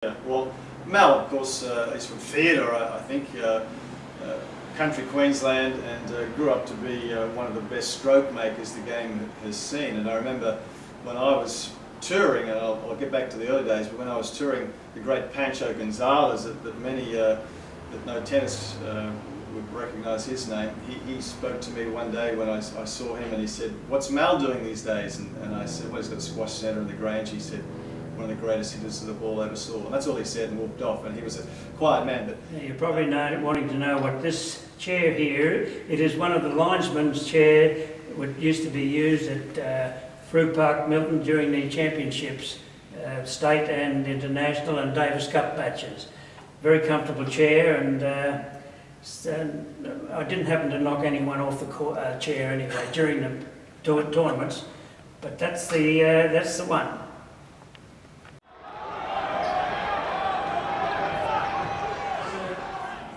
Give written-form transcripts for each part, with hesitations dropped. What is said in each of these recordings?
Yeah, well, Mal, of course, is from theatre, I think, Country Queensland, and grew up to be one of the best stroke makers the game has seen. And I remember when I was touring, and I'll get back to the early days, but when I was touring the great Pancho Gonzalez, that many that know tennis would recognise his name, he spoke to me one day when I saw him, and he said, "What's Mal doing these days?" And I said, "Well, he's got a squash centre in the Grange." He said, "One of the greatest hitters of the ball ever saw." And that's all he said, and walked off. And he was a quiet man. But yeah, you're probably wanting to know what this chair here, it is one of the linesman's chair which used to be used at Fruit Park, Milton during the championships, state and international and Davis Cup matches. Very comfortable chair, and I didn't happen to knock anyone off the chair anyway during the tournaments, but that's the one.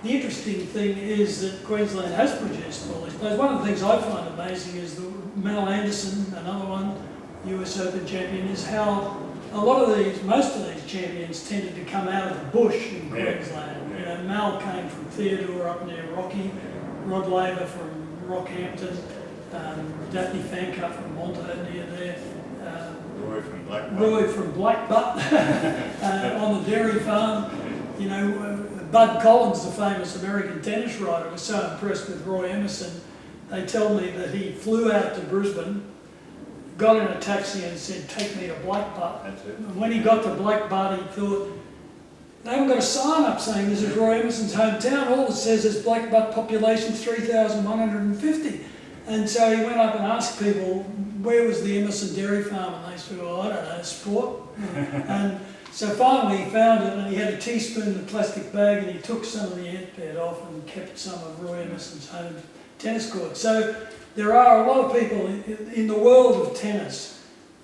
The interesting thing is that Queensland has produced all these players. One of the things I find amazing is that Mal Anderson, another one, US Open champion, is how most of these champions tended to come out of the bush in Queensland. Yeah. You know, Mal came from Theodore up near Rocky, Rod Laver from Rockhampton, Daphne Fancutt from Monto near there, Roy from Blackbutt on the dairy farm. You know, Bud Collins, the famous American tennis writer, was so impressed with Roy Emerson. They tell me that he flew out to Brisbane, got in a taxi and said, "Take me to Blackbutt." And when he got to Blackbutt, he thought, they haven't got a sign up saying this is Roy Emerson's hometown. All it says is Blackbutt population 3,150. And so he went up and asked people, where was the Emerson dairy farm? And they said, "Oh, I don't know, sport." And so finally he found it, and he had a teaspoon in a plastic bag, and he took some of the ant bed off and kept some of Roy Emerson's home tennis court. So there are a lot of people in the world of tennis.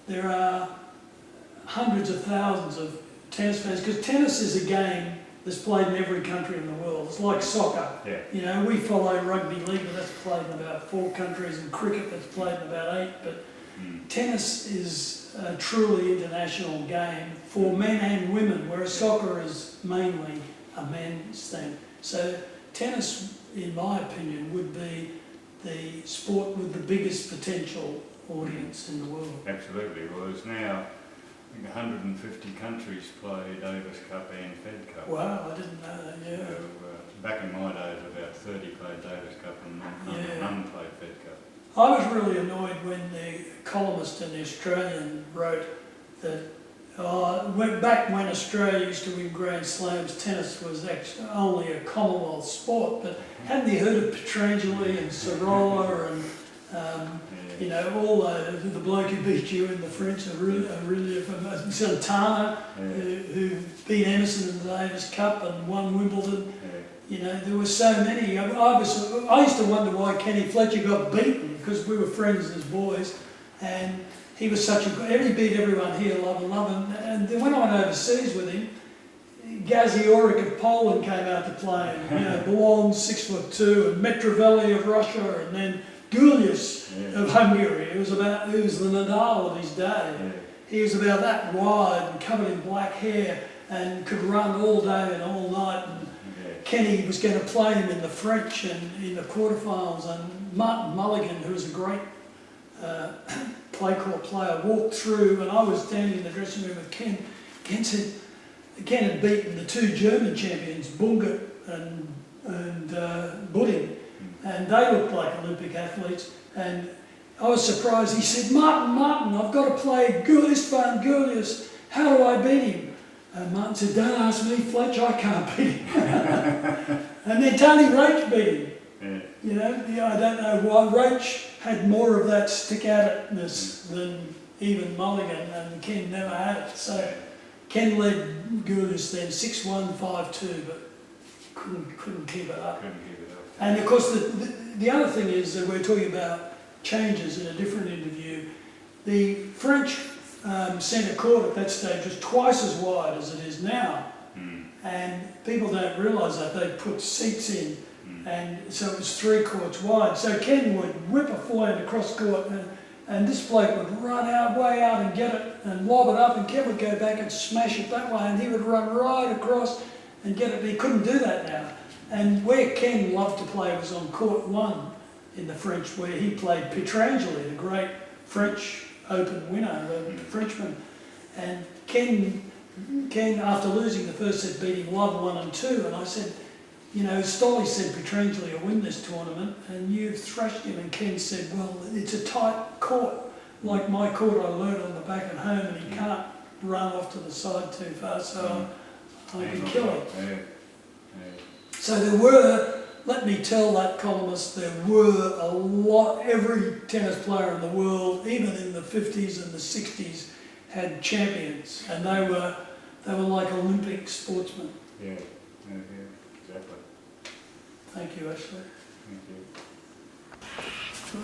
There are hundreds of thousands of tennis fans, because tennis is a game that's played in every country in the world. It's like soccer. Yeah. You know, we follow rugby league, but that's played in about 4 countries, and cricket that's played in about 8. But tennis is a truly international game for men and women, whereas soccer is mainly a men's thing. So tennis, in my opinion, would be the sport with the biggest potential audience in the world. Absolutely. Well, there's now, I think, 150 countries play Davis Cup and Fed Cup. Wow, I didn't know that, yeah. So, back in my days, about 30 played Davis Cup and none played Fed Cup. I was really annoyed when the columnist in The Australian wrote that back when Australia used to win Grand Slams, tennis was actually only a Commonwealth sport, but hadn't you heard of Petrangeli and Sorolla and you know, all the bloke who beat you in the French, Santana, who beat Emerson in the Davis Cup and won Wimbledon. You know, there were so many. I used to wonder why Kenny Fletcher got beaten, because we were friends as boys, and he was such a good. He beat everyone here, love him. And then when I went overseas with him, Gazi Oric of Poland came out to play, and, you know, Ballon, 6'2", and Metrovelli of Russia, and then Gulius of Hungary. He was the Nadal of his day. Yeah. He was about that wide and covered in black hair and could run all day and all night. And Kenny was going to play him in the French and in the quarterfinals, and Martin Mulligan, who was a great clay court player, walked through, and I was standing in the dressing room with Ken. Ken said, Ken had beaten the 2 German champions, Bungert and Budding, and they looked like Olympic athletes, and I was surprised. He said, Martin, I've got to play Istvan Gulius. How do I beat him? And Martin said, "Don't ask me, Fletch, I can't beat him." And then Tony Roach beat him. Yeah. You know, I don't know why. Roach had more of that stick-at-itness than even Mulligan, and Ken never had it. So Ken led Gulius then 6-1, 5-2, but couldn't keep it up. And of course, the other thing is that we're talking about changes in a different interview. The French centre court at that stage was twice as wide as it is now, and people don't realise that. They put seats in, and so it was 3 courts wide. So Ken would whip a forehand across court, And this bloke would run out, way out and get it and lob it up, and Ken would go back and smash it that way, and he would run right across and get it. He couldn't do that now. And where Ken loved to play was on court 1 in the French, where he played Pietrangeli, the great French Open winner, the Frenchman. And Ken, after losing the first set, beat him Love 1 and 2, and I said, you know, Stolly said Pietrangeli will win this tournament, and you've thrashed him. And Ken said, well, it's a tight court, like my court I learned on the back at home, and he can't run off to the side too far, so I can kill him. So there were, let me tell that columnist, there were a lot, every tennis player in the world, even in the 50s and the 60s, had champions, and they were like Olympic sportsmen. Yeah, exactly. Thank you, Ashley. Thank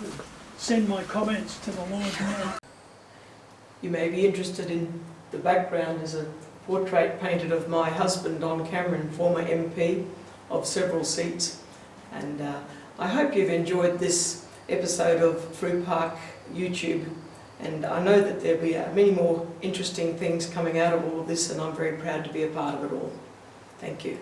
you. Good. Send my comments to the Lord Mayor. You may be interested in the background is a portrait painted of my husband, Don Cameron, former MP of several seats. And I hope you've enjoyed this episode of Fruit Park YouTube. And I know that there'll be many more interesting things coming out of all of this, and I'm very proud to be a part of it all. Thank you.